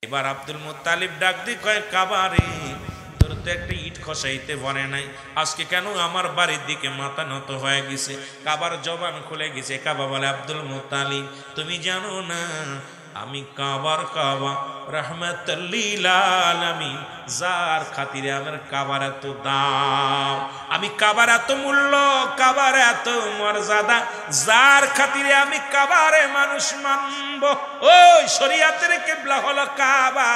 এবার Abdul Muttalib ডাক দি কয় কাবা রে, তোর তো একটা ইট খসাইতে পারে নাই, আজকে কেন আমার বাড়ির দিকে মাথা নত হয়ে গেছে? কাবার জবান খুলে গেছে। কাবা বলে আব্দুল মুত্তালিব তুমি জানো না আমি কাবার কাবা রাহমাতুল লিল আলামিন, যার খাতিরে আমার কাবার এত দাম, আমি কাবার এত মূল্য, কাবার এত মর্যাদা, যার খাতিরে আমি কাবারে মানুষ মানব। ওই শরীয়তের কিবলা হলো কাবা,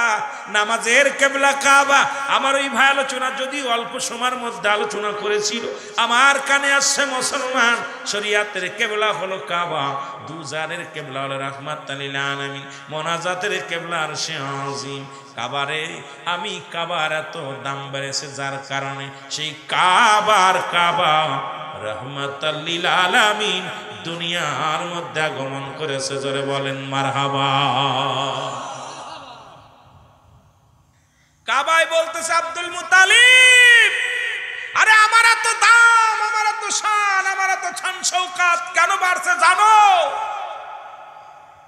নামাজের কিবলা কাবা। আমার ওই ভাই আলোচনা যদি অল্প সময়ের মধ্যে আলোচনা করেছিল, আমার কানে আসছে মুসলমান, শরীয়তের কিবলা হলো কাবা, দুজানের কিবলা হলো রাহমাতুল লিল আলামিন, মোনাজাতের কিবলা আরশে আজিম। কাবারে আমি কাবার এত দাম বেড়েছে যার কারণে সেই কাবার কাবা রাহমাতুল লিল আলামিন দুনিয়ার মধ্যে আগমন করেছে। জোরে বলেন মারহাবা। কাবায় বলতেছে আব্দুল মুত্তালিব, আরে আমার এত দাম, আমার এত শান, আমার এত শান শৌকত কেন বাড়ছে জানো?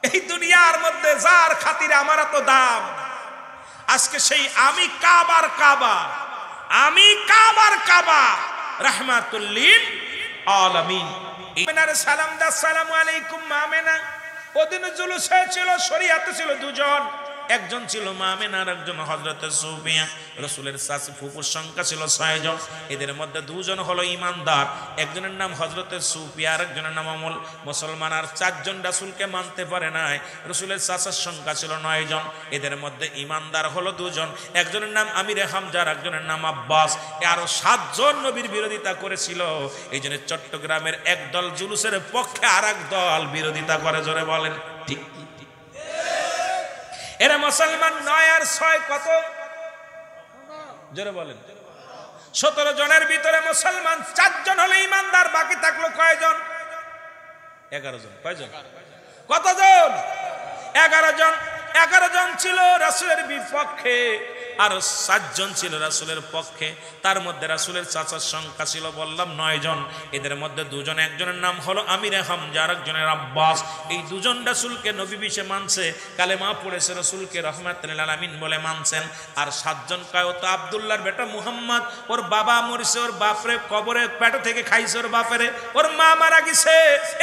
এই দুনিয়ার মধ্যে যার খাতিরে আমার এত দাম, আজকে সেই আমি কাবার কাবা, আমি কাবার কাবা রাহমাতুল লিল আলামিন। আমেনার সালাম দা, আসসালামু আলাইকুম মা আমেনা। ওদিন জুলুস হয়েছিল, শরীয়তে ছিল দুজন, একজন ছিল মা আমেনা আর একজন হযরত সুফিয়া। রাসূলের চাচা ফুফুর সংখ্যা ছিল 6 জন, এদের মধ্যে দুজন হলো ইমানদার, একজনের নাম হযরত সুফিয়া আর একজনের নাম আমল। মুসলমান আর 4 জন রাসূলকে মানতে পারে নাই। রাসূলের চাচার সংখ্যা ছিল 9 জন, এদের মধ্যে ইমানদার হলো 2 জন, একজনের নাম আমিরে হামজা আর একজনের নাম আব্বাস। আরো 7 জন নবীর বিরোধিতা করেছিল। এই জন্য চট্টগ্রামের এক দল জুলুসের পক্ষে আর এক দল বিরোধিতা করে। জোরে বলেন ঠিক। এরা মুসলমান 9 আর 6 কত? জোরে বলেন 17 জনের ভিতরে মুসলমান 4 জন হলো ইমানদার, বাকি থাকলো কয়জন? 11 জন। কয়জন? কতজন? 11 জন। 11 জন ছিল রাসূলের বিপক্ষে আর 7 জন ছিল রাসূলের পক্ষে। তার মধ্যে রাসূলের চাচার সংখ্যা ছিল বললাম 9 জন, এদের মধ্যে 2 জন, একজনের নাম হলো আমিরে হামজা আর একজনের আব্বাস। এই 2 জন রাসূলকে নবী বিশে মানছে, কালেমা পড়েছে, রাসূলকে রাহমাতুল লিল আলামিন বলে মানছেন। আর 7 জন কয় ও তো আব্দুল্লাহর বেটা মুহাম্মদ, ওর বাবা মরছে, ওর বাপরে কবরে পেট থেকে খাইছে, ওর বাপরে, ওর মা মারা গেছে,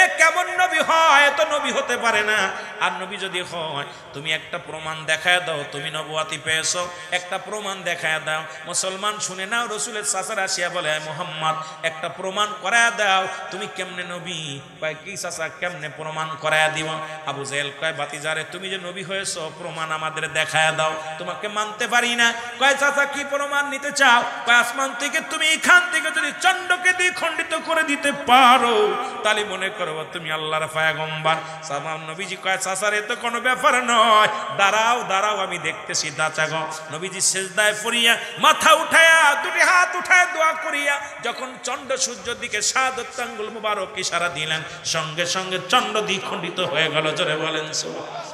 এ কেমন নবী হয়? এত নবী হতে পারে না। আর নবী যদি হয় তুমি একটা প্রমাণ দেখায় দাও তুমি নবুয়াতি পেয়েছো, একটা প্রমাণ দেখায় দাও। মুসলমান শুনে নাও, রাসূলের চাচার আসিয়া বলে মুহাম্মদ একটা প্রমাণ করায় দাও, তুমি কেমনে নবী? কয় কি চাচা কেমনে প্রমাণ করায় দিব? আবু জেহেল কয় বাতিজারে তুমি যে নবী হয়েছো প্রমাণ আমাদের দেখায় দাও, তোমাকে মানতে পারি না। কয় চাচা কি প্রমাণ নিতে চাও? কয় আসমান থেকে তুমি এখান থেকে যদি চন্ডকে দ্বিখণ্ডিত করে দিতে পারো তাহলে মনে করো তুমি আল্লাহর পয়গম্বর। সালাম নবীজি কয় চাচারে তো কোনো ব্যাপার নয়, দাঁড়াও দাঁড়াও আমি দেখতেছি। দাঁচা গো নবীজি সেজদায় পড়িয়া মাথা উঠায়া দুটি হাত উঠায় দোয়া করিয়া যখন চন্ড সূর্যের দিকে 7 আঙ্গুল মুবারক ইশারা দিলেন, সঙ্গে সঙ্গে চন্ড দ্বিখণ্ডিত হয়ে গেল। জোরে বলেন সুবহানাল্লাহ।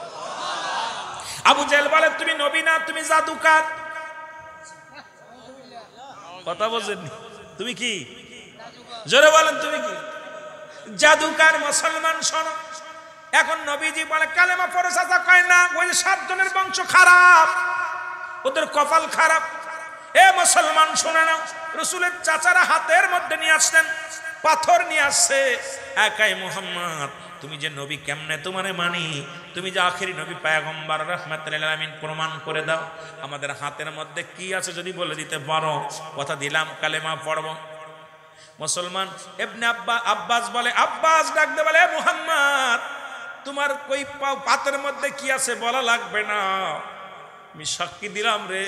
আবু জেহেল বলে তুমি নবী না, তুমি জাদুকার। কথা বলেন তুমি কি? জোরে বলেন তুমি কি? জাদুকার। মুসলমান শোনো, এখন নবীজি বলে কালেমা পড়ে চাচা, কয় না ওই 7 জনের বংশ খারাপ, ওদের কপাল খারাপ। এ মুসলমান শুনে নাও, রাসূলের চাচারা হাতের মধ্যে নিয়ে আসতেন পাথর নিয়ে আসছে, একাই মুহাম্মদ তুমি যে নবী কেমনে তোমারে মানি, তুমি যে আখেরি নবী পয়গম্বর রাহমাতুল লিল আলামিন প্রমাণ করে দাও। আমাদের হাতের মধ্যে কি আছে যদি বলে দিতে পারো কথা দিলাম কালেমা পড়ব। মুসলমান ইবনে আব্বাস বলে, আব্বাস ডাকতে বলে মুহাম্মদ তোমার কই পাতের মধ্যে কি আছে বলা লাগবে না, আমি সাক্ষী দিলাম রে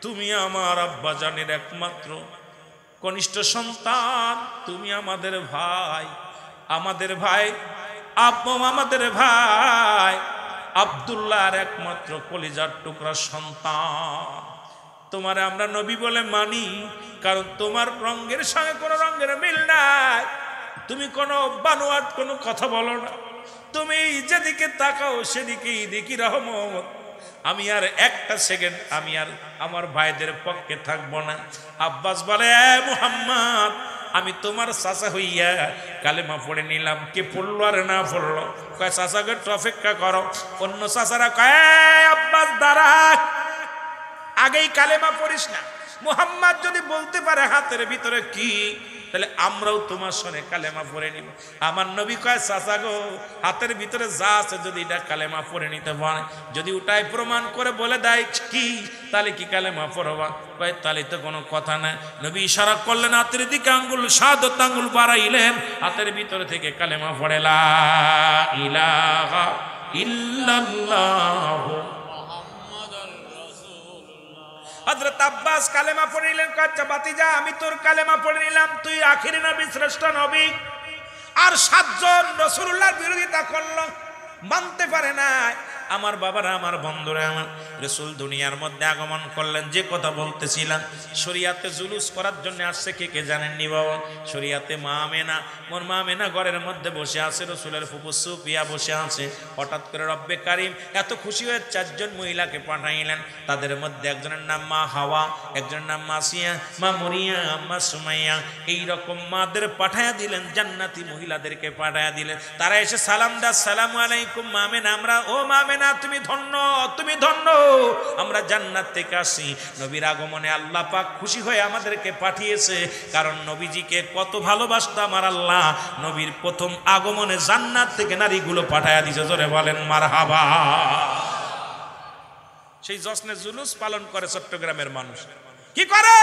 তুমি আমার আব্বা জানের একমাত্র কনিষ্ঠ সন্তান, তুমি আমাদের ভাই, আমাদের ভাই আমাদের ভাই আব্দুল্লাহর একমাত্র কলিজার টুকরা সন্তান। তোমারে আমরা নবী বলে মানি কারণ তোমার রঙের সঙ্গে কোনো রঙের মিল নাই, তুমি কোনো বানোয়াট কোনো কথা বলো না, তুমি যেদিকে তাকাও সেদিকেই দেখি রহমত। আমি আর একটা সেকেন্ড আমি আর আমার ভাইদের পক্ষে থাকবো না। আব্বাস বলে মুহাম্মদ আমি তোমার চাচা হইয়া কালেমা পড়ে নিলাম, কে পড়লো আর না পড়লো? কয় চাচাকে অপেক্ষা করো। অন্য চাচারা কয় আব্বাস দাঁড়া, আগেই কালেমা পড়িস না। মুহাম্মদ যদি বলতে পারে হাতের ভিতরে কি, তাহলে আমরাও তোমার সঙ্গে কালেমা পড়ে নিব। আমার নবী কয় চাচা গো, হাতের ভিতরে যা আছে যদি এটা কালেমা পড়ে নিতে পারে, যদি ওটাই প্রমাণ করে বলে দেয় কি, তাহলে কি কালেমা পড়বা? কয় তাহলে তো কোনো কথা নাই। নবী ইশারা করলেন, হাতের দিকে আঙ্গুল, শাহাদাত আঙ্গুল বাড়াইলেন, হাতের ভিতরে থেকে কালেমা পড়ে লা ইলাহা ইল্লাল্লাহ হযরত আব্বাস কালেমা পড়ে নিলেন। আচ্ছা বাতিজা, আমি তোর কালেমা পড়ে নিলাম, তুই আখিরি নবী, শ্রেষ্ঠ নবী। আর 7 জন রাসূলুল্লাহর বিরোধিতা করলো, মানতে পারে না। আমার বাবারা, আমার বন্ধুরা, আমার রাসূল দুনিয়ার মধ্যে আগমন করলেন। যে কথা বলতেছিলাম, শরিয়াতে জুলুস করার জন্য আসছে, কে কে জানেননি বাবা? শরিয়াতে মা আমেনা, মোর মা আমেনা ঘরের মধ্যে বসে আছে, রাসূলের ফুফু সুফিয়া বসে আছে। হঠাৎ করে রব্বে কারিম এত খুশি হয়ে 4 জন মহিলাকে পাঠাইলেন। তাদের মধ্যে একজনের নাম মা হাওয়া, একজনের নাম মাসিয়া, মা মরিয়া, মা সুমাইয়া। এইরকম মাদের পাঠায়া দিলেন, জান্নাতি মহিলাদেরকে পাঠায়া দিলেন। তারা এসে সালাম দা, আসসালামু আলাইকুম মা আমেনা। আমরা, ও মা আমেনা, তুমি ধন্য, তুমি ধন্য, আমরা জান্নাত থেকে আসি। নবীর আগমনে আল্লাহ পাক খুশি হয়ে আমাদেরকে পাঠিয়েছে, কারণ নবীজিকে কত ভালোবাসতো আমার আল্লাহ। নবীর প্রথম আগমনে জান্নাত থেকে নারীগুলো পাঠায়া দিয়েছে। জোরে বলেন মারহাবা। সেই জশ্নে জুলুস পালন করে চট্টগ্রামের মানুষ। কি করে?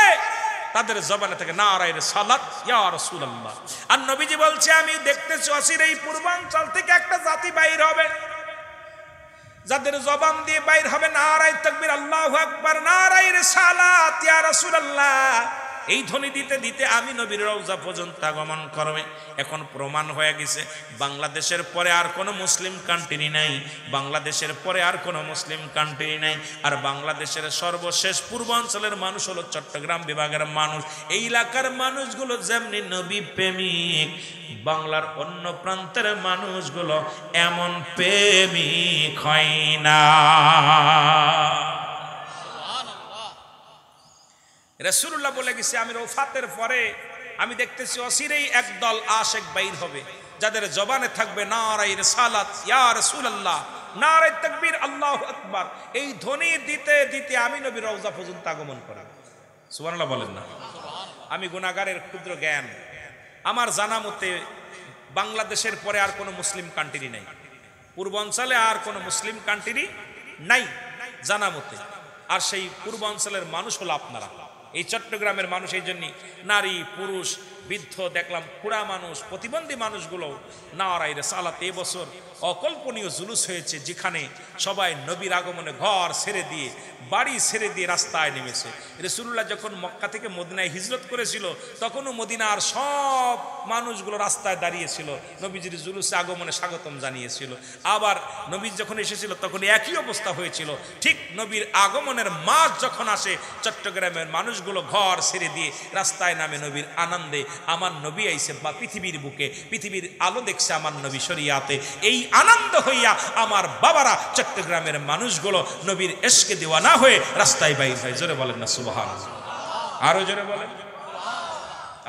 তাদের জবানে থেকে নারায়ে রিসালাত, ইয়া রাসূলুল্লাহ। আর নবীজি বলছে, আমি দেখতেছি অচিরে এই পূর্বাঞ্চল থেকে একটা জাতি বাইর হবে, যাদের জবান দিয়ে বাইর হবে নারায়ে তাকবীর, আল্লাহু আকবার, নারায়ে রিসালাত, ইয়া রাসূলুল্লাহ। এই ধ্বনি দিতে দিতে আমি নবীর রওজা পর্যন্ত আগমন করবে। এখন প্রমাণ হয়ে গেছে, বাংলাদেশের পরে আর কোনো মুসলিম কান্ট্রি নাই, বাংলাদেশের পরে আর কোনো মুসলিম কান্ট্রি নাই। আর বাংলাদেশের সর্বশেষ পূর্বাঞ্চলের মানুষ হলো চট্টগ্রাম বিভাগের মানুষ। এই এলাকার মানুষগুলো যেমনি নবী প্রেমিক, বাংলার অন্য প্রান্তের মানুষগুলো এমন প্রেমিক হয় না। রাসূলুল্লাহ বলে গেছে, আমি রফাতের পরে আমি দেখতেছি অচিরেই একদল আশিক বাইর হবে, যাদের জবানে থাকবে নারায়ে রিসালাত, ইয়া রাসূলুল্লাহ, নারায়ে তাকবীর, আল্লাহু আকবার। এই ধ্বনি দিতে দিতে আমি নবীর রওজা পর্যন্ত আগমন করি। সুবহানাল্লাহ বলেন না? আমি গুনাহগারের ক্ষুদ্র জ্ঞান, আমার জানা মতে বাংলাদেশের পরে আর কোনো মুসলিম কান্ট্রি নাই, পূর্বাঞ্চলে আর কোনো মুসলিম কান্ট্রি নাই জানা মতে। আর সেই পূর্বাঞ্চলের মানুষ হলো আপনারা, এই চট্টগ্রামের মানুষ। এই জন্য নারী পুরুষ বৃদ্ধ দেখলাম, খুড়া মানুষ, প্রতিবন্ধী মানুষগুলো নারায়ে রিসালাত। এবছর অকল্পনীয় জুলুস হয়েছে, যেখানে সবাই নবীর আগমনে ঘর ছেড়ে দিয়ে, বাড়ি ছেড়ে দিয়ে রাস্তায় নেমেছে। রাসূলুল্লাহ যখন মক্কা থেকে মদিনায় হিজরত করেছিল, তখনও মদিনার সব মানুষগুলো রাস্তায় দাঁড়িয়েছিল, নবীজির জুলুসে আগমনে স্বাগতম জানিয়েছিল। আবার নবী যখন এসেছিল তখন একই অবস্থা হয়েছিল। ঠিক নবীর আগমনের মাস যখন আসে, চট্টগ্রামের মানুষগুলো ঘর ছেড়ে দিয়ে রাস্তায় নামে নবীর আনন্দে। আমার নবী আইছে বা পৃথিবীর বুকে, পৃথিবীর আলো দেখছে আমার নবী শরিয়াতে। এই আনন্দ হইয়া আমার বাবারা, চট্টগ্রামের মানুষগুলো নবীর ইশকে দিওয়ানা হয়ে রাস্তায় বাইর হয়। জোরে বলেন না সুবহানাল্লাহ? আরো জোরে বলেন।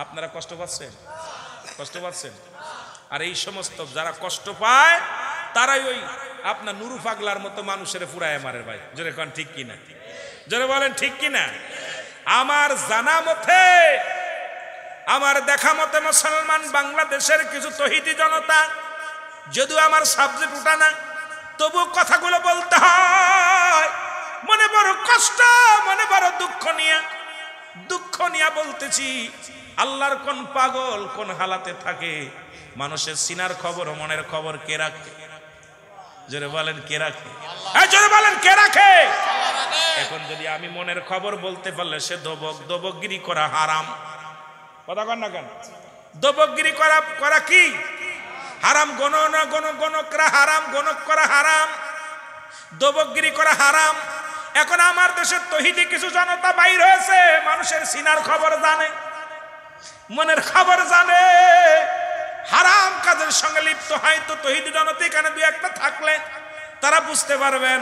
আপনারা কষ্ট পাচ্ছেন? কষ্ট পাচ্ছেন? আর এই সমস্ত যারা কষ্ট পায়, তারাই ওই আপনার নুরু পাগলার মতো মানুষের ফুরায় মারে। ভাই জোরে কোন ঠিক কিনা? জোরে বলেন ঠিক কিনা? আমার জানা মতে, আমার দেখা মতে মুসলমান বাংলাদেশের কিছু তৌহিদি জনতা, যদিও আমার সাবজেক্ট ওটা না, তবু কথাগুলো বলতে হয়। মনে বড় কষ্ট, মনে বড় দুঃখ নিয়ে বলতেছি। আল্লাহর কোন পাগল কোন হালাতে থাকে? মানুষের সিনার খবর, মনের খবর কে রাখে? জোরে বলেন কে রাখে? জোরে বলেন কে রাখে? এখন যদি আমি মনের খবর বলতে পারলে, সে দবকগিরি করা হারাম। কথা কন না কেন? দবকগিরি করা কি হারাম? গণক করা হারাম, গণক করা হারাম, দবকগিরি করা হারাম। এখন আমার দেশের তৌহিদি কিছু জনতা বাইর হয়েছে, মানুষের সিনার খবর জানে, মনের খবর জানে, হারাম কাজের সঙ্গে লিপ্ত। হয়তো তৌহিদি জনতা এখানে দুই একটা থাকলে তারা বুঝতে পারবেন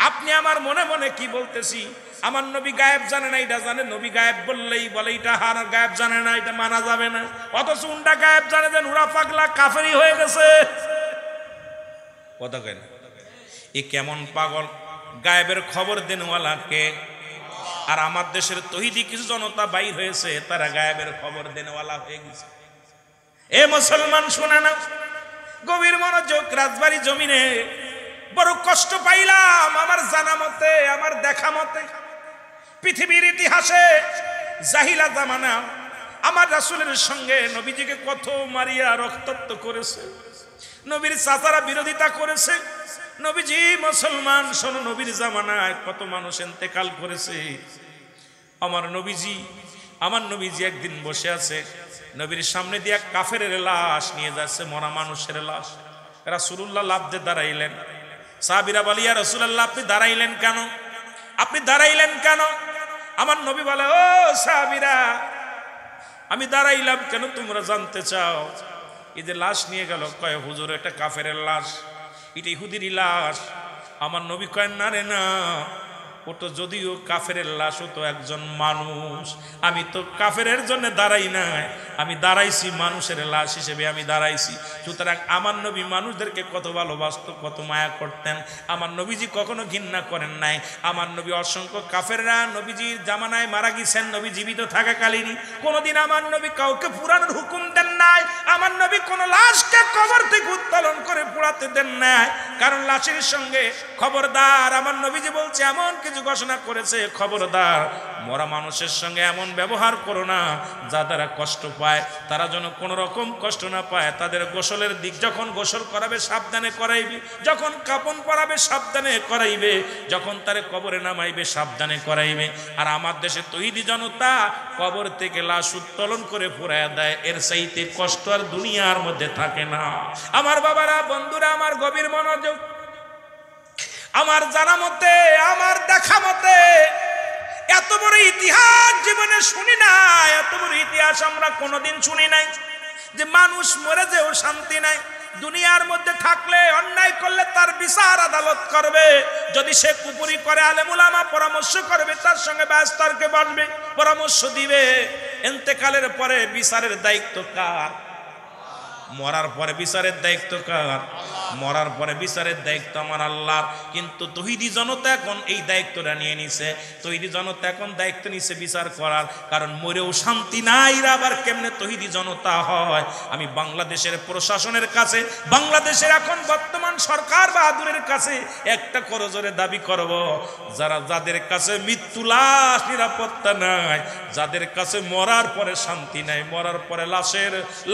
আপনি আমার মনে মনে কি বলতেছি। আমার নবী গায়েব জানে না, এটা জানে। নবী গায়েব বললেই বলে এটা হার, গায়েব জানে না, এটা মানা যাবে না। অথচ উন্ডা গায়েব জানে যে নুরা পাগলা কাফেরি হয়ে গেছে। কথা কেন? এ কেমন পাগল? গায়েবের খবর দেনওয়ালা কে? আর আমার দেশের তৌহিদি কিছু জনতা বাইর হয়েছে, তারা গায়েবের খবর দেনেওয়ালা হয়ে গেছে। এ মুসলমান শুনে না, গভীর মনোযোগ। রাজবাড়ি জমিনে বড় কষ্ট পাইলাম। আমার জানা মতে, আমার দেখা মতে, পৃথিবীর ইতিহাসে জাহিলা জামানা আমার রাসূলের সঙ্গে নবীজিকে কত মারিয়া রক্তাক্ত করেছে, নবীর চাচারা বিরোধিতা করেছে। নবীজি মুসলমান শোনো, নবীর জামানায় কত মানুষ ইন্তেকাল করেছে। আমার নবীজি একদিন বসে আছে, নবীর সামনে দিয়ে এক কাফেরের লাশ নিয়ে যাচ্ছে, মরা মানুষের লাশ। রাসূলুল্লাহ লাফ দিয়ে দাঁড়াইলেন। সাহাবীরা বলে, ইয়া রাসূলুল্লাহ, আপনি দাঁড়াইলেন কেন? আপনি দাঁড়াইলেন কেন? আমার নবী বলে, ও সাহাবীরা, আমি দাঁড়াইলাম কেন তোমরা জানতে চাও? এই যে লাশ নিয়ে গেল, কয় হুজুর এটা কাফেরের লাশ, এটা ইহুদির লাশ। আমার নবী কয়, না রে না, ও তো যদিও কাফেরের লাশ, ও তো একজন মানুষ। আমি তো কাফেরের জন্য দাঁড়াই নাই, আমি দাঁড়াইছি মানুষের লাশ হিসেবে আমি দাঁড়াইছি। সুতরাং আমার নবী মানুষদেরকে কত ভালোবাসত, কত মায়া করতেন। আমার নবীজি কখনো ঘৃণা করেন নাই। আমার নবী অসংখ্য কাফেররা নবীজির জামানায় মারা গেছেন, নবী জীবিত থাকাকালীনই। কোনোদিন আমার নবী কাউকে পুরানোর হুকুম দেন নাই। আমার নবী কোনো লাশকে কবর থেকে উত্তোলন করে পোড়াতে দেন নাই, কারণ লাশের সঙ্গে খবরদার, আমার নবীজি বলছে, এমন কিছু ঘোষণা করেছে, খবরদার মরা মানুষের সঙ্গে এমন ব্যবহার করো না যা দ্বারা কষ্ট পায়, তারা যেন কোনো রকম কষ্ট না পায়। তাদের গোসলের দিক, যখন গোসল করাবে সাবধানে করাইবে, যখন কাপন পরাবে সাবধানে করাইবে, যখন তারে কবরে নামাইবে সাবধানে করাইবে। আর আমার দেশে তৌহিদি জনতা কবর থেকে লাশ উত্তোলন করে পুরায়া দেয়, এর চাইতে কষ্ট আর দুনিয়ার মধ্যে থাকে না। আমার বাবারা, বন্ধুরা, আমার গভীর মনোযোগ। আমার জানা মতে, আমার দেখা মতে এত বড় ইতিহাস জীবনে শুনি না, এত বড় ইতিহাস আমরা কোনোদিন শুনি নাই যে মানুষ মরে যেও শান্তি নাই। দুনিয়ার মধ্যে থাকলে অন্যায় করলে তার বিচার আদালত করবে, যদি সে কুপুরি করে আলেম উলামা পরামর্শ করবে, তার সঙ্গে ব্যস্তরকে বলবে, পরামর্শ দিবে। ইন্তেকালের পরে বিচারের দায়িত্ব কার? মরার পরে বিচারের দায়িত্ব কার? মরার পরে বিচারের দায়িত্ব আমার আল্লাহর। কিন্তু তৌহিদি জনতা এখন এই দায়িত্বটা নিয়ে নিছে। তৌহিদি জনতা এখন দায়িত্ব নিছে বিচার করার, কারণ মরেও শান্তি নাই। আবার কেমনে তৌহিদি জনতা হয়? আমি বাংলাদেশের প্রশাসনের কাছে, বাংলাদেশের এখন বর্তমান সরকার বাহাদুরের কাছে একটা করজোরে দাবি করব, যাদের কাছে মৃত্যু লাশ নিরাপত্তা নাই, যাদের কাছে মরার পরে শান্তি নাই, মরার পরে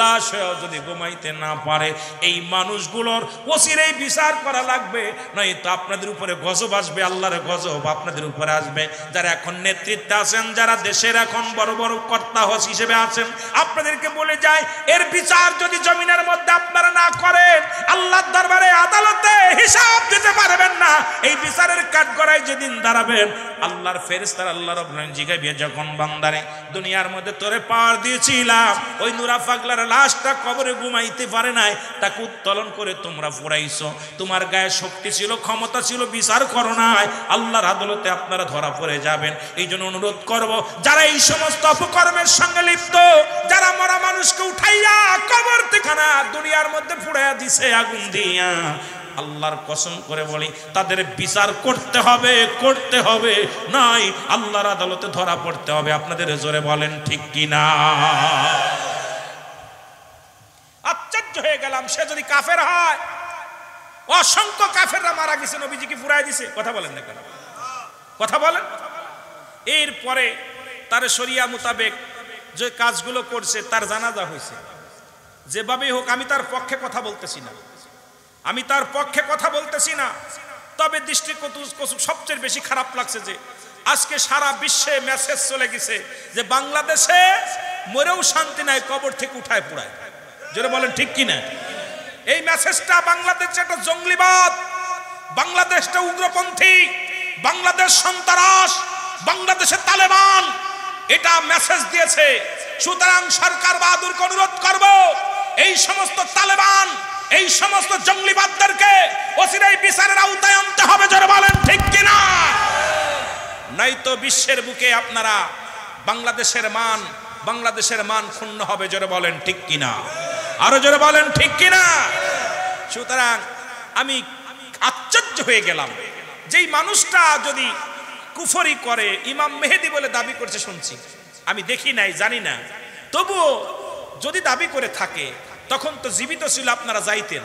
লাশ হয়েও যদি ঘুমাইতে না পারে, এই মানুষগুলোর ওসিরেই বিচার করা লাগবে, নয় তো আপনাদের উপরে গজব আসবে, আল্লাহর গজব আপনাদের উপরে আসবে। যারা এখন নেতৃত্বে আছেন, যারা দেশের এখন বড় বড় কর্তা হিসেবে আছেন, আপনাদেরকে বলে যায়, এর বিচার যদি জমিনের মধ্যে আপনারা না করেন, আল্লাহর দরবারে আদালতে হিসাব দিতে পারবেন না। এই বিচারের কাঠগড়ায় যেদিন দাঁড়াবেন, আল্লাহর ফেরেশতারা আল্লাহ রাব্বুল আলামিন জিজ্ঞাসা, যখন বান্দারে দুনিয়ার মধ্যে তোরে পার দিয়েছিলাম, ওই নুরা পাগলার লাশটা কবরে ঘুমাইতে পারে নাই, তাকে উত্তোলন করে তোমরা পুরাইছো, তোমার গায়ে শক্তি ছিল, ক্ষমতা ছিল, বিচার করো নাই, আল্লাহর আদালতে আপনারা ধরা পড়ে যাবেন। এই জন্য অনুরোধ করব, যারা এই সমস্ত অপকর্মের সঙ্গে লিপ্ত, যারা মরা মানুষকে উঠাইয়া কবর থেকে দুনিয়ার মধ্যে পুড়াইয়া দিছে আগুন দিয়া, আল্লাহর কসম করে বলি, তাদের বিচার করতে হবে, করতে হবে, নাই আল্লাহর আদালতে ধরা পড়তে হবে। আপনাদের জোরে বলেন ঠিক কিনা? আশ্চর্য হয়ে গেলাম, সে যদি কাফের হয়, অসংখ্য কাফেররা মারা গেছে, নবীজিকে পুরাই দিছে। কথা বলেন না কেন? কথা বলেন। এরপরে তার শরিয়া মোতাবেক যে কাজগুলো করছে, তার জানাজা হয়েছে। যেভাবেই হোক, আমি তার পক্ষে কথা বলতেছি না, আমি তার পক্ষে কথা বলতেছি না। তবে দৃষ্টিকটু সবচেয়ে বেশি খারাপ লাগছে যে আজকে সারা বিশ্বে মেসেজ চলে গেছে যে বাংলাদেশে মরেও শান্তি নাই, কবর থেকে উঠায় পুরায়। যেটা বলেন ঠিক কিনা? এই মেসেজটা বাংলাদেশে একটা জঙ্গলিবাদ, বাংলাদেশটা উগ্রপন্থী, বাংলাদেশ সন্ত্রাস, বাংলাদেশে তালেবান, এটা মেসেজ দিয়েছে। সুতরাং সরকার বাহাদুরকে অনুরোধ করব, এই সমস্ত তালেবান, এই সমস্ত জঙ্গলিবাদদেরকে অচিরেই বিচারের আওতায় আনতে হবে। যারা বলেন ঠিক কিনা? নাই তো বিশ্বের বুকে আপনারা বাংলাদেশের মান ক্ষুণ্ণ হবে। যারা বলেন ঠিক কিনা? আরো যারা বলেন ঠিক কিনা? সুতরাং আমি আশ্চর্য হয়ে গেলাম, যেই মানুষটা যদি কুফরি করে ইমাম মেহেদি বলে দাবি করছে শুনছি, আমি দেখি নাই জানি না, তবুও যদি দাবি করে থাকে তখন তো জীবিত ছিল, আপনারা যাইতেন,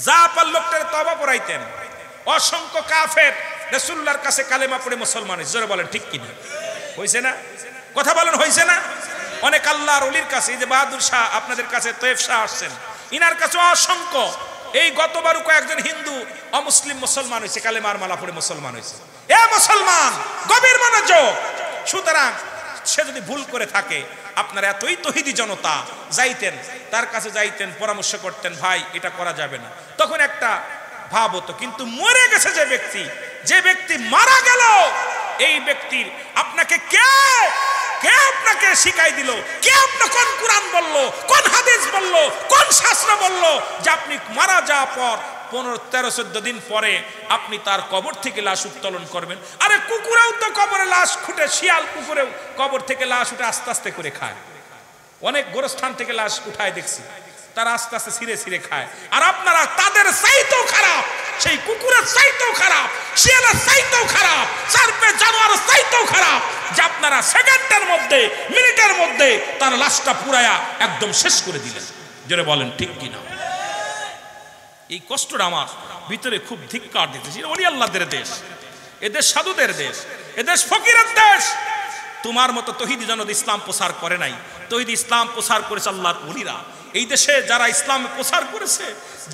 যা পার লোকটার তওবা পড়াইতেন। অসংখ্য কাফের রাসূলুল্লাহর কাছে কালেমা পড়ে মুসলমান হয়েছে, জোরে বলেন ঠিক কিনা? হয়েছে না? কথা বলেন হয়েছে না? অনেক আল্লাহর ওলির কাছে, এই যে বাহাদুর শাহ আপনাদের কাছে, তয়েব শাহ আসছেন, ইনার কাছে অসংখ্য, এই গতবারও কয়েকজন হিন্দু অমুসলিম মুসলমান হয়েছে, কালেমার মালা পড়ে মুসলমান হয়েছে। এ মুসলমান, গভীর মনোযোগ। সুতরাং সে যদি ভুল করে থাকে, আপনারা এতই তৌহিদি জনতা যাইতেন, তার কাছে যাইতেন, পরামর্শ করতেন, ভাই এটা করা যাবে না, তখন একটা ভাব হতো। কিন্তু মরে গেছে যে ব্যক্তি মারা গেল, এই ব্যক্তির আপনাকে কে আপনাকে শিখাই দিল? কে আপনাকে কোন কুরআন বললো, কোন হাদিস বললো, কোন শাস্ত্র বললো যে আপনি মারা যাওয়ার পর 15-13-14 দিন পরে আপনি তার কবর থেকে লাশ উত্তোলন করবেন? আরে কুকুরেও তো কবরে লাশ খুঁটে, শিয়াল কুকুরেও কবর থেকে লাশ উঠে আস্তে আস্তে করে খায়। অনেক গোরস্থান থেকে লাশ উঠায় দেখছি, তারা আস্তে আস্তে ছিঁড়ে ছিঁড়ে খায়। আর আপনারা তাদের চাইতেও খারাপ, সেই কুকুরের চাইতেও খারাপ, শিয়ালের চাইতেও খারাপ, সার্পে জানোয়ারের চাইতেও খারাপ, যে আপনারা সেকেন্ডের মধ্যে, মিনিটের মধ্যে তার লাশটা পুরায়া একদম শেষ করে দিলেন। জোরে বলেন ঠিক কিনা? এই কষ্টটা আমার ভিতরে খুব ধিক্কার দিতেছে। ওলি আল্লাহদের দেশ, এদেশ সাধুদের দেশ, এদেশ ফকিরের দেশ। তোমার মতো তৌহিদি জনতা ইসলাম প্রচার করে নাই, তৌহিদি ইসলাম প্রচার করেছে আল্লাহর ওলিরা। এই দেশে যারা ইসলাম প্রচার করেছে,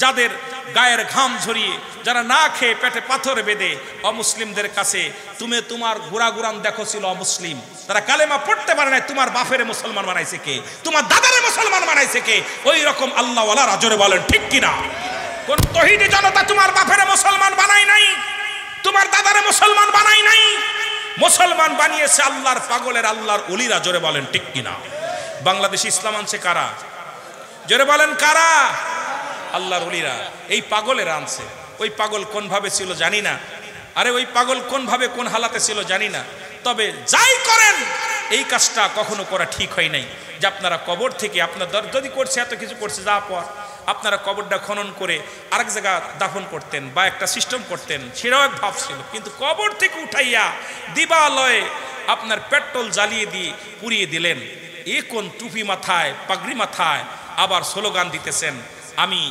যাদের গায়ের ঘাম ঝরিয়ে, যারা না খেয়ে পেটে পাথর বেঁধে অমুসলিমদের কাছে তুমি তোমার গুরাগুরাম দেখো ছিল অমুসলিম, তারা কালেমা পড়তে পারে নাই, তোমার বাপেরে মুসলমান বানাইছে কে? তোমার দাদারে মুসলমান বানাইছে কে? ওই রকম আল্লাহ ওয়ালারা, জোরে বলেন ঠিক কিনা? কোন তৌহিদি জনতা তোমার বাপেরে মুসলমান বানাই নাই, তোমার দাদারে মুসলমান বানাই নাই, মুসলমান বানিয়েছে আল্লাহর পাগলের, আল্লাহর ওলিরা। জোরে বলেন ঠিক কিনা? বাংলাদেশে ইসলাম আনছে কারা? জোরে বলেন কারা? আল্লাহর ওলিরা। এই পাগলের আনছে। ওই পাগল কোন ভাবে ছিল জানি না, আরে ওই পাগল কোন ভাবে কোন হালাতে ছিল জানি না, তবে যাই করেন এই কাজটা কখনো করা ঠিক হয় নাই। যে আপনারা কবর থেকে, আপনার যদি করছে এত কিছু করছে, যা পর আপনারা কবরটা খনন করে আরেক জায়গা দাফন করতেন বা একটা সিস্টেম করতেন, সেটাও এক ভাব ছিল। কিন্তু কবর থেকে উঠাইয়া দিবালয়ে আপনার পেট্রোল জ্বালিয়ে দিয়ে পুড়িয়ে দিলেন। এ কোন টুপি মাথায়, পাগড়ি মাথায়, আবার স্লোগান দিতেছেন আমি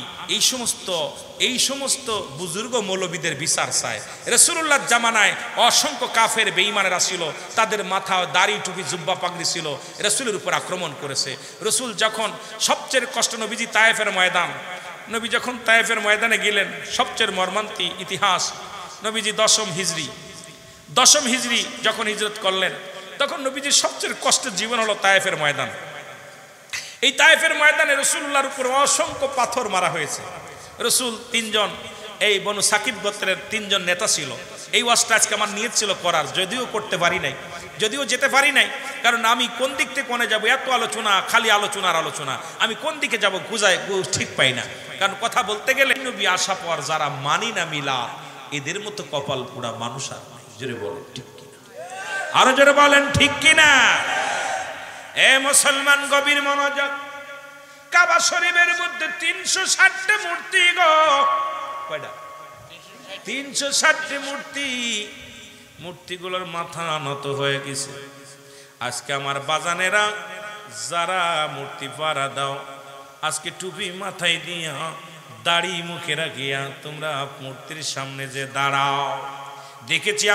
এই সমস্ত বুজুর্গ মৌলবীদের বিচার চাই। রাসূলুল্লাহর জামানায় অসংখ্য কাফের বেঈমানেরা ছিল, তাদের মাথায় দাড়ি, টুপি, জুব্বা, পাগড়ি ছিল, রাসূলের উপর আক্রমণ করেছে। রাসূল যখন সবচেয়ে কষ্ট, নবী যখন তায়েফের ময়দানে গেলেন, সবচেয়ে মর্মান্তিক ইতিহাস, নবীজি 10ম হিজরি যখন হিজরত করলেন, তখন নবীজির সবচেয়ে কষ্টের জীবন হলো তায়েফের ময়দান। এই তায়েফের ময়দানে রাসূলুল্লাহর উপর অসংখ্য পাথর মারা হয়েছে। রাসূল 3জন, এই বনু সাকিব গোত্রের 3জন নেতা ছিল। এই ওয়াজটা আজকে আমার নিয়ত ছিল করার, যদিও করতে পারি নাই, যদিও যেতে পারি নাই, কারণ আমি কোন দিক থেকে কোনে যাব, এত আলোচনা, খালি আলোচনার আলোচনা, আমি কোন দিকে যাব গুজায় ঠিক পাই না। কারণ কথা বলতে গেলে নবী আসা পর যারা মানি না মিলা, এদের মতো কপাল পোড়া মানুষ আর নাই। জোরে বলেন ঠিক কিনা? আরো জোরে বলেন ঠিক কিনা? এ মুসলমান, গভীর মনোযোগ। কাবা শরীফের মধ্যে 360টি মূর্তি গো, কয়টা? 360টি মূর্তি। মূর্তিগুলোর মাথা নত হয়ে গেছে। আজকে আমার বাজানেরা যারা মূর্তি পাড়া দাও, আজকে টুপি মাথায় দিয়া, দাড়ি মুখে রাখিয়া তোমরা মূর্তির সামনে যে দাঁড়াও,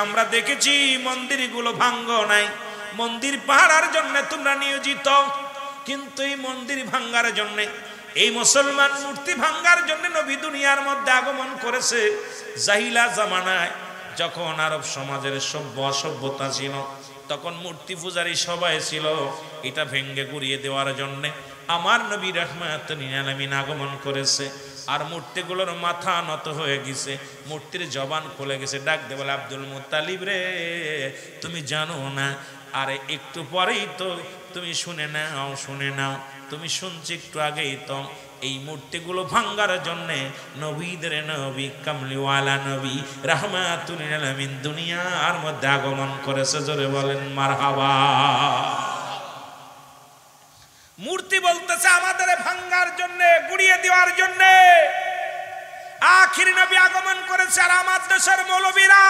আমরা দেখেছি মন্দিরগুলো ভাঙ্গ নাই, মন্দির পাহারার জন্য তোমরা নিয়োজিত, কিন্তু এই মন্দির ভাঙ্গার জন্য, এই মুসলমান মূর্তি ভাঙ্গার জন্য নবী দুনিয়ার মধ্যে আগমন করেছে। জাহিলা জামানায় যখন আরব সমাজের অসভ্যতা ছিল, তখন মূর্তি পূজারী সবাই ছিল। এটা ভেঙ্গে গুড়িয়ে দেওয়ার জন্য আমার নবী রাহমাতুল লিল আলামিন আগমন করেছে। আর মূর্তিগুলোর মাথা নত হয়ে গেছে, মূর্তির জবান খুলে গেছে, ডাক দে বলে, আব্দুল মুত্তালিব রে, তুমি জানো না? আরে একটু পরেই তো তুমি শুনে নাও, তুমি শুনছি একটু আগেই তো এই মূর্তিগুলো ভাঙ্গার জন্য নবীদের নবী, কামলিওয়ালা নবী রাহমাতুল লিল আলামিন দুনিয়ার মধ্যে আগমন করেছে। জোরে বলেন মারহাবা। মূর্তি বলতেছে আমাদের ভাঙ্গার জন্য, গুড়িয়ে দেওয়ার জন্য আখির নবী আগমন করেছে। আর আমার দেশের মৌলবীরা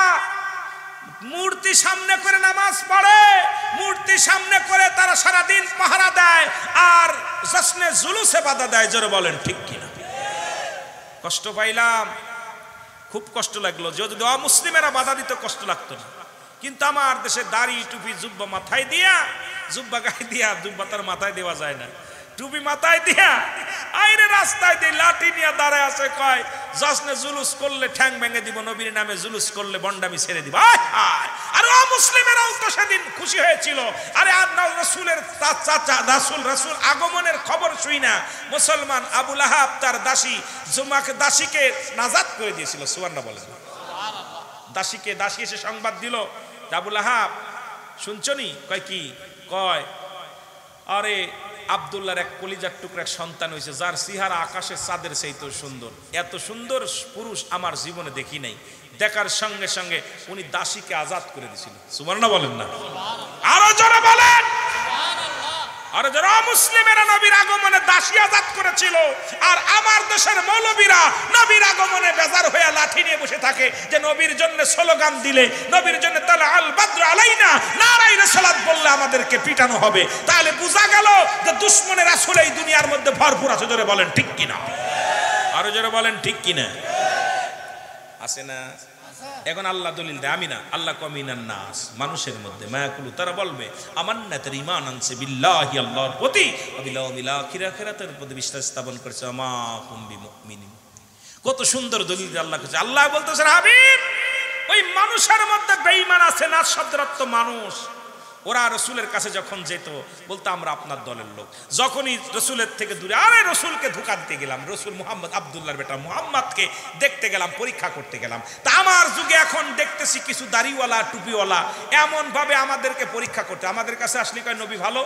মূর্তি সামনে করে নামাজ পড়ে, মূর্তি সামনে করে তারা সারাদিন পাহারা দেয় আর জশ্নে জুলুসে বাধা দেয়। জোরে বলেন ঠিক কিনা? কষ্ট পাইলাম, খুব কষ্ট লাগলো। যদি অমুসলিমেরা বাধা দিত কষ্ট লাগতো না, কিন্তু আমার দেশে দাড়ি টুপি জুব্বা মাথায় দিয়া, জুব্বা গায়ে দিয়া, জুব্বা তার মাথায় দেওয়া যায় না, টুপি মাথায় দিয়া আইরে রাস্তায় দিয়ে লাঠি নিয়ে দাঁড়ায় আছে, কয় জশ্নে জুলুস করলে ঠ্যাং ভেঙে দিব, নবীর নামে জুলুস করলে বন্ডামি ছেড়ে দিব। আর অমুসলিমেরাও তো সেদিন খুশি হয়েছিল। আরে রাসূলের চাচা রাসূল আগমনের খবর শুই না মুসলমান আবু লাহাব তার দাসীকে নাজাত করে দিয়েছিল। সুবহানাল্লাহ বলেন। দাসী এসে সংবাদ দিল, আবু লাহাব শুনছনি? কয় কি? কয় আরে আব্দুল্লাহর এক কলিজার টুকরা সন্তান হয়েছে, যার চেহারা আকাশের চাঁদের চাইতে সুন্দর। এত সুন্দর পুরুষ আমার জীবনে দেখি নাই। দেখার সঙ্গে সঙ্গে উনি দাসীকে আজাদ করে দিয়েছিল। সুবহানাল্লাহ বলেন না? আরো জোরে বলেন। আর যারা মুসলিমেরা নবীর আগমনে দাসী আজাদ করেছিল, আর আমার দেশের মৌলবীরা নবীর আগমনে বেজার হয়ে লাঠি নিয়ে বসে থাকে যে নবীর জন্য স্লোগান দিলে, নবীর জন্য তালা আল বাদ্র আলাইনা নারায়ে রিসালাত বললে আমাদেরকে পিটানো হবে। তাহলে বোঝা গেল যে দুশমনের রাসূল এই দুনিয়ার মধ্যে ভরপুর আছে। জোরে বলেন ঠিক কিনা? আরো জোরে বলেন ঠিক কিনা? আছে না? এখন আল্লাহ দলিল দেয়, আমি না, আল্লাহ কমিনান নাস, মানুষের মধ্যে মায়াকুলু, তারা বলবে আমান্নাতের ঈমান আনছে বিল্লাহি, আল্লাহর প্রতি, বিল ইয়াউমিল আখির, আখিরাতের প্রতি বিশ্বাস স্থাপন করেছে, আমা হুম বিমুমিনিন। কত সুন্দর দলিল আল্লাহ কাছে। আল্লাহ বলতেছেন হাবিব, ওই মানুষের মধ্যে বেঈমান আছে, না শব্দের অর্থ মানুষ। ওরা রসুলের কাছে যখন যেত বলতো আমরা আপনার দলের লোক। যখনই রসুলের থেকে দূরে, আরে রসুলকে ধোঁকা দিতে গেলাম, রসুল মুহাম্মদ আব্দুল্লাহর বেটা মুহাম্মদকে দেখতে গেলাম, পরীক্ষা করতে গেলাম। তা আমার যুগে এখন দেখতেছি কিছু দাড়িওয়ালা টুপিওয়ালা এমন ভাবে আমাদেরকে পরীক্ষা করতে, আমাদের কাছে আসলে কয় নবী ভালো।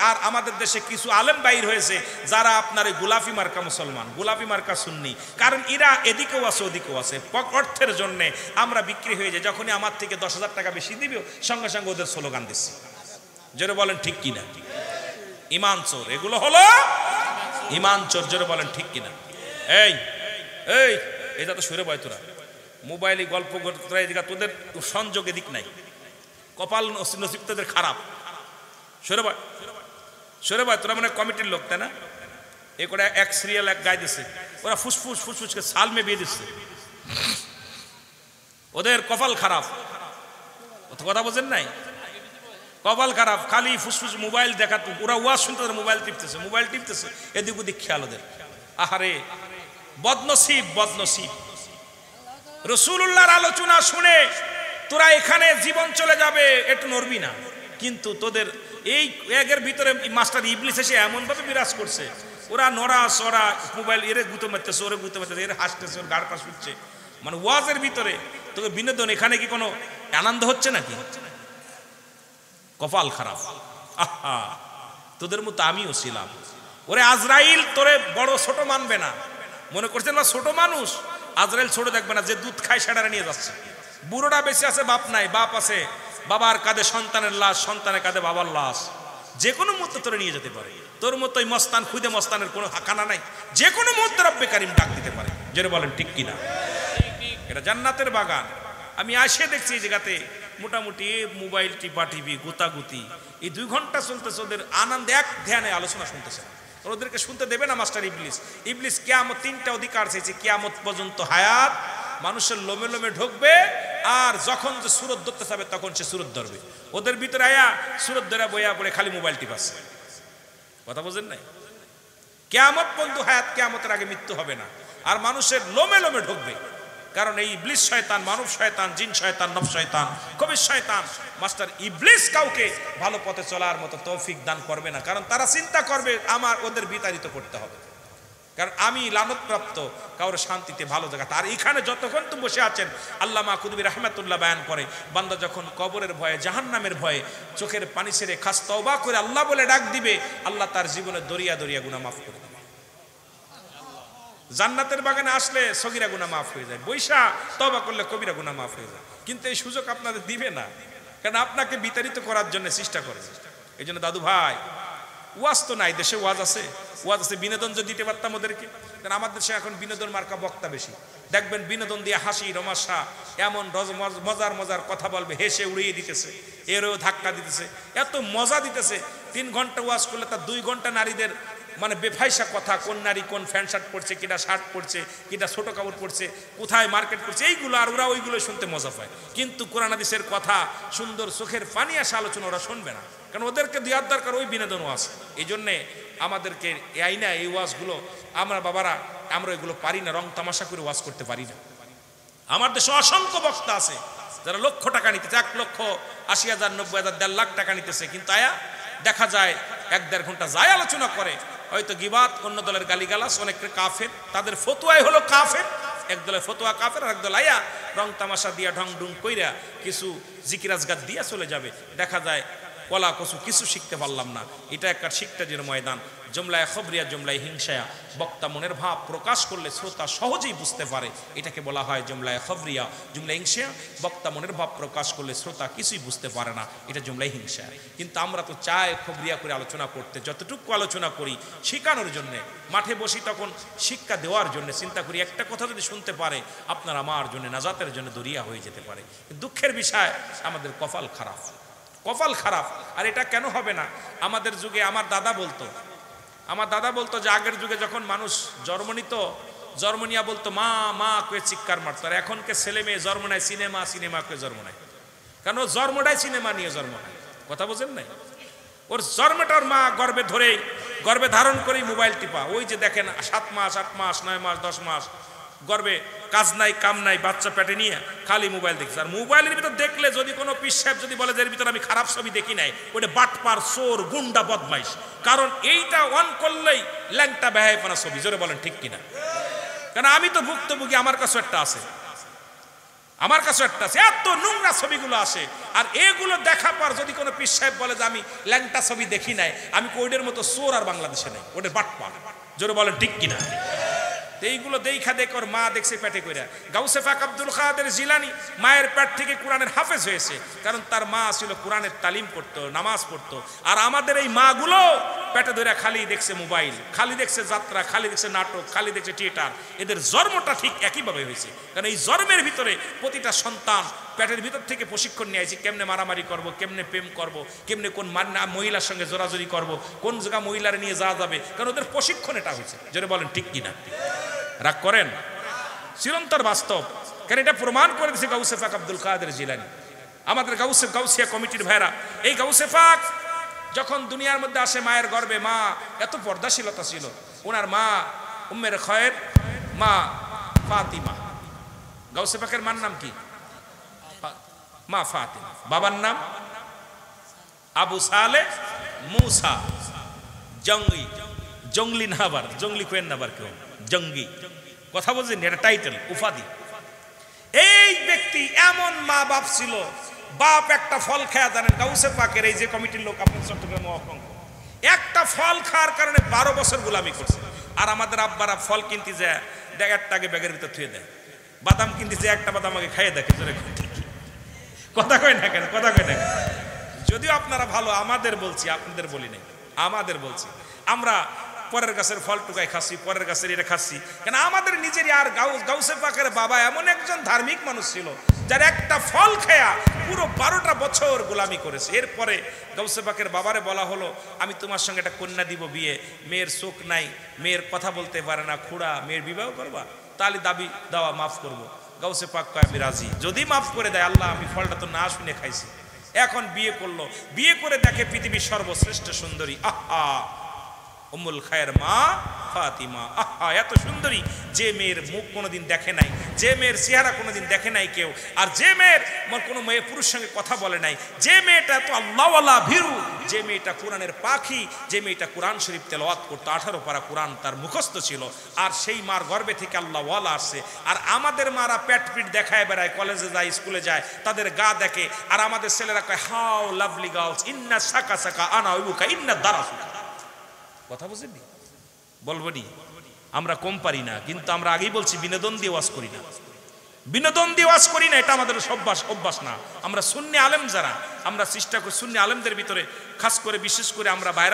আর আমাদের দেশে কিছু আলেম বাইর হয়েছে যারা আপনার এই গোলাপি মার্কা মুসলমান, গোলাপি মার্কা সুন্নি। কারণ এরা এদিকেও আছে ওদিকেও আছে, অর্থের জন্যে আমরা বিক্রি হয়ে যাই। যখনই আমার থেকে 10,000 টাকা বেশি দিবে, সঙ্গে সঙ্গে ওদের স্লোগান দিচ্ছি। জোরে বলেন ঠিক কিনা? ঈমান চোর, এগুলো হলো ঈমান চোর। জোরে বলেন ঠিক কিনা? এই এই এটা তো সুরে বয়, তোরা মোবাইলে গল্প তোরা এদিকে, তোদের সংযোগ এদিক নাই, কপাল নসিব তোদের খারাপ। সুরে বয়, সুরে বয়, তোরা মানে কমিটির লোক তাই না? এ করে এক সিরিয়াল এক গায়ে দিচ্ছে, ওরা ফুসফুসকে সাল মে বিয়ে দিচ্ছে, ওদের কপাল খারাপ। কথা বোঝেন নাই? কপাল খারাপ, খালি ফুসফুস মোবাইল দেখাতো, ওরা ওয়াজ শুনতে মোবাইল টিপতেছে, এদিক ওদিক খেয়াল ওদের। আহারে বদনসিব, বদনসিব। রাসূলুল্লাহর আলোচনা শুনে তোরা এখানে জীবন চলে যাবে, একটু নড়বি না। কিন্তু তোদের এই একের ভিতরে মাস্টার ইবলিস এসে এমন ভাবে বিরাজ করছে, ওরা নড়া সরা মোবাইল, এরে গুঁতো মারতেছে, ওরে গুঁতো মারতেছে, এর হাসতেছে, ওর গাড় পাশ উঠছে। মানে ওয়াজের ভিতরে তোকে বিনোদন, এখানে কি কোনো আনন্দ হচ্ছে নাকি? কপাল খারাপ। আহা, তোদের মতো আমিও ছিলাম। ওরে আজরাইল তোরে বড় ছোট মানবে না, মনে করছেন না ছোট মানুষ। আজরাইল ছোট দেখবে না, যে দুধ খায় সেটারে নিয়ে যাচ্ছে। বুড়োটা বেঁচে আছে, বাপ নাই, বাপ আছে, বাবার কাঁধে সন্তানের লাশ, সন্তানের কাঁধে বাবার লাশ। যে কোনো মুহূর্তে তোরে নিয়ে যেতে পারে। তোর মতোই মস্তান খুদে মস্তানের কোনো হাকানা নাই, যে কোনো মুহূর্তে রব্বে কারিম ডাক দিতে পারে। যেটা বলেন ঠিক কিনা? এটা জান্নাতের বাগান। আমি আসে দেখছি এই জায়গাতে মোটামুটি মোবাইল টিপা টিভি গোতাগুতি, এই 2 ঘন্টা চলতেছে, ওদের আনন্দে এক ধ্যানে আলোচনা শুনতেছে। ওদেরকে শুনতে দেবে না মাস্টার ইবলিস। ইবলিস কিয়ামত 3টা অধিকার চাইছে, কিয়ামত পর্যন্ত হায়াত, মানুষের লোমে লোমে ঢুকবে, আর যখন যে সুরত ধরতে যাবে তখন সে সুরত ধরবে। ওদের ভিতরে আয়া সুরত ধরা বইয়া পড়ে খালি মোবাইল টিপাচ্ছে। কথা বোঝেন নাই? কিয়ামত পর্যন্ত হায়াত, কিয়ামতের আগে মৃত্যু হবে না, আর মানুষের লোমে লোমে ঢুকবে। কারণ এই ইবলিস শয়তান, মানব শয়তান, জিন শয়তান, নফ শয়তান, কবির শয়তান, মাস্টার ইবলিস কাউকে ভালো পথে চলার মতো তৌফিক দান করবে না। কারণ তারা চিন্তা করবে আমার ওদের বিতাড়িত করতে হবে, কারণ আমি লানতপ্রাপ্ত, কারোর শান্তিতে ভালো জায়গা। আর এখানে যতক্ষণ তো বসে আছেন, আল্লামা কুতুবী রাহমাতুল্লাহ বয়ান করে, বান্দা যখন কবরের ভয়ে, জাহান্নামের ভয়ে চোখের পানি ছেড়ে খাস তওবা করে আল্লাহ বলে ডাক দিবে, আল্লাহ তার জীবনে দরিয়া দরিয়া গুনাহ মাফ করে দেবে। জান্নাতের বাগানে আসলে সগীরা গুনাহ মাফ হয়ে যায়, বৈশা তওবা করলে কবিরা গুনাহ মাফ হয়ে যায়। কিন্তু এই সুযোগ আপনাদের দিবে না, কারণ আপনাকে বিতাড়িত করার জন্য চেষ্টা করে। এই জন্য দাদু ভাই, ওয়াজ তো নাই, দেশে ওয়াজ আছে? ওয়াজ আছে, বিনোদন যদি দিতে পারতাম ওদেরকে। কারণ আমাদের দেশে এখন বিনোদন মার্কা বক্তা বেশি। দেখবেন বিনোদন দিয়ে হাসি রমাশা এমন মজার মজার কথা বলবে, হেসে উড়িয়ে দিতেছে, এরও ধাক্কা দিতেছে, এত মজা দিতেছে। 3 ঘন্টা ওয়াজ করলে তার 2 ঘন্টা নারীদের মানে বেফাইসা কথা, কোন নারী কোন প্যান্ট শার্ট পরছে, কিটা শার্ট পরছে, কিটা ছোট কাপড় পরছে, কোথায় মার্কেট করছে, এইগুলো, আর ওরা ওইগুলো শুনতে মজা পায়। কিন্তু কোরআন হাদিসের কথা, সুন্দর চোখের পানি আসা আলোচনা ওরা শুনবে না, কারণ ওদেরকে দেওয়ার দরকার ওই বিনোদন ওয়াজ। এই জন্যে আমাদেরকে এই না, এই ওয়াজগুলো আমরা বাবারা আমরা এগুলো পারি না, রং তামাশা করে ওয়াজ করতে পারি না। আমার দেশে অসংখ্য বক্তা আছে যারা লক্ষ টাকা নিতেছে, 1,80,000, 90,000, 1.5 লাখ টাকা নিতেছে, কিন্তু আয়া দেখা যায় 1-1.5 ঘন্টা যায় আলোচনা করে, হয়তো গিবাত, অন্য দলের গালিগালাজ, অনেকে কাফের, তাদের ফতোয়াই হলো কাফের। এক দলের ফতোয়া কাফের, আর এক দল আয়া রং তামাশা দিয়া ঢং ডুং কইরা কিছু জিকিরাজগাত দিয়া চলে যাবে। দেখা যায় কলা কচু কিছু শিখতে পারলাম না। এটা একটা শিক্ষার ময়দান। জুমলায় খবরিয়া, জুমলায় হিংসায়া, বক্তা মনের ভাব প্রকাশ করলে শ্রোতা সহজেই বুঝতে পারে, এটাকে বলা হয় জুমলায় খবরিয়া। জুমলায় হিংসায়া, বক্তা মনের ভাব প্রকাশ করলে শ্রোতা কিছুই বুঝতে পারে না, এটা জুমলায় হিংসায়া। কিন্তু আমরা তো চাই খবরিয়া করে আলোচনা করতে, যতটুকু আলোচনা করি শেখানোর জন্যে, মাঠে বসি তখন শিক্ষা দেওয়ার জন্য চিন্তা করি, একটা কথা যদি শুনতে পারে আপনার আমার জন্য, নাজাতের জন্য দরিয়া হয়ে যেতে পারে। দুঃখের বিষয় আমাদের কপাল খারাপ, কপাল খারাপ। আর এটা কেন হবে না? আমাদের যুগে আমার দাদা বলতো যে আগের যুগে যখন মানুষ জন্ম নিত, জন্ম নিয়া বলতো মা মা কয়ে চিৎকার মারতো। আর এখনকে ছেলে মেয়ে জন্ম নেয় সিনেমা সিনেমা কয়ে জন্ম নেয়, কেন জন্মটাই সিনেমা নিয়ে জন্ম নেয়। কথা বোঝেন নাই? ওর জন্মটার মা গর্ভে ধারণ করেই মোবাইল টিপা। ওই যে দেখেন 7 মাস 8 মাস 9 মাস 10 মাস গর্বে, কাজ নাই কাম নাই, বাচ্চা পেটে নিয়ে খালি মোবাইল দেখছে। আর মোবাইলের ভিতর দেখলে যদি কোনো পীর সাহেব যদি বলে যে এর ভিতরে আমি খারাপ ছবি দেখি নাই, ওটা বাটপার, চোর, গুন্ডা, বদমাইশ। কারণ এইটা অন করলেই ল্যাংটা বেহাইপনা ছবি। জোরে বলেন ঠিক কিনা? কারণ আমি তো ভুক্তভোগী, আমার কাছে একটা আছে, এত নোংরা ছবিগুলো আসে। আর এগুলো দেখার পর যদি কোনো পীর সাহেব বলে যে আমি ল্যাংটা ছবি দেখি নাই, আমি ওইটার মতো চোর আর বাংলাদেশে নাই, ওটা বাটপার। জোরে বলেন ঠিক কিনা? এইগুলো দেখা দেখ ওর মা দেখছে পেটে কইরা। গাউসে পাক আব্দুল কাদের জিলানী মায়ের পেট থেকে কোরআনের হাফেজ হয়েছে, কারণ তার মা ছিল কোরআনের তালিম করতো, নামাজ পড়তো। আর আমাদের এই মাগুলো পেটে ধরে খালি দেখছে মোবাইল, খালি দেখছে যাত্রা, খালি দেখছে নাটক, খালি দেখছে থিয়েটার। এদের জন্মটা ঠিক একইভাবে হয়েছে, কারণ এই জন্মের ভিতরে প্রতিটা সন্তান পেটের ভিতর থেকে প্রশিক্ষণ নিয়ে আসি, কেমনে মারামারি করব, কেমনে প্রেম করব, কেমনে কোন মহিলার সঙ্গে জোরাজোরি করব, কোন জায়গা মহিলার নিয়ে যাওয়া যাবে, কারণ ওদের প্রশিক্ষণ এটা হয়েছে। যেটা বলেন ঠিক কিনা? রাগ করেন? চিরন্তর বাস্তব, কেন এটা প্রমাণ করে দিয়েছে গাউসে পাক আব্দুল কাদের জিলানী। আমাদের গাউসিয়া কমিটির ভাইরা, এই গাউসে পাক যখন দুনিয়ার মধ্যে আসে মায়ের গর্ভে, মা এত পর্দাশীলতা ছিল। ওনার মা উম্মের খয়ের, মা ফাতিমা। গাউসে পাকের মার নাম কি? মা ফাতিমা। বাবার নাম আবু সালে মুসা জঙ্গি। জঙ্গলি না, আবার জঙ্গলি কোয়েন না, আবার কেউ জঙ্গি। কথা বলছেন? এটা টাইটেল, উপাধি। এই ব্যক্তি এমন মা বাপ ছিল, বাপ একটা ফল খায়া, জানেন গাউসে পাকের এই যে কমিটির লোক আপনার চট্টগ্রাম মহাকঙ্ক, একটা ফল খাওয়ার কারণে 12 বছর গোলামি করছে। আর আমাদের আব্বারা ফল কিনতে যায়, দেখ একটা আগে ব্যাগের ভিতর থুয়ে দেয়, বাদাম কিনতে যায় একটা বাদাম আগে খাইয়ে দেখে। কথা কয় না কেন? কথা কয় না কেন? যদিও আপনারা ভালো, আমাদের বলছি, আপনাদের বলি নাই, আমাদের বলছি। আমরা পরের গাছের ফল টুকাই খাচ্ছি, পরের গাছের এটা খাচ্ছি, কেন আমাদের নিজেরই। আর গাউসে পাকের বাবা এমন একজন ধার্মিক মানুষ ছিল, যার একটা ফল খেয়া পুরো 12টা বছর গোলামি করেছে। এরপরে গাউসে পাকের বাবারে বলা হলো, আমি তোমার সঙ্গে একটা কন্যা দিব বিয়ে, মেয়ের চোখ নাই, মেয়ের কথা বলতে পারে না, খুড়া, মেয়ের বিবাহ করবা, তাহলে দাবি দেওয়া মাফ করবো। গাউসে পাক কয় আমি রাজি, যদি মাফ করে দেয় আল্লাহ, আমি ফলটা তো না শুনে খাইছি। এখন বিয়ে করলো, বিয়ে করে দেখে পৃথিবীর সর্বশ্রেষ্ঠ সুন্দরী, আহা উম্মুল খায়ের মা ফাতিমা। আহা এত সুন্দরী, যে মেয়ের মুখ কোনোদিন দেখে নাই, যে মেয়ের চেহারা কোনোদিন দেখে নাই কেউ, আর যে মেয়ের কোনো মেয়ে পুরুষ সঙ্গে কথা বলে নাই, যে মেয়েটা এত আল্লাহওয়ালা ভীরু, যে মেয়েটা কোরআনের পাখি, যে মেয়েটা কোরআন শরীফ তেলাওয়াত করতো, 18 পারা কোরআন তার মুখস্থ ছিল। আর সেই মার গর্ভে থেকে আল্লাহওয়ালা আসছে। আর আমাদের মারা পেট পিট দেখায় বেড়ায়, কলেজে যায়, স্কুলে যায়, তাদের গা দেখে। আর আমাদের ছেলেরা কয় হাউ লাভলি গার্লস, ইন্না সাকা সাকা আনা উবুকা ইন্না দারাসুকা। কথা বুঝেননি? বলবো নি আমরা কম পারি না, কিন্তু আমরা আগেই বলছি বিনোদন দিয়ে ওয়াজ করি না, বিনোদন দিয়ে ওয়াজ করি না, এটা আমাদের অভ্যাস না। আমরা সুন্নি আলেম যারা, আমরা চেষ্টা করি সুন্নি আলেমদের ভিতরে খাস করে, বিশেষ করে আমরা বাইরে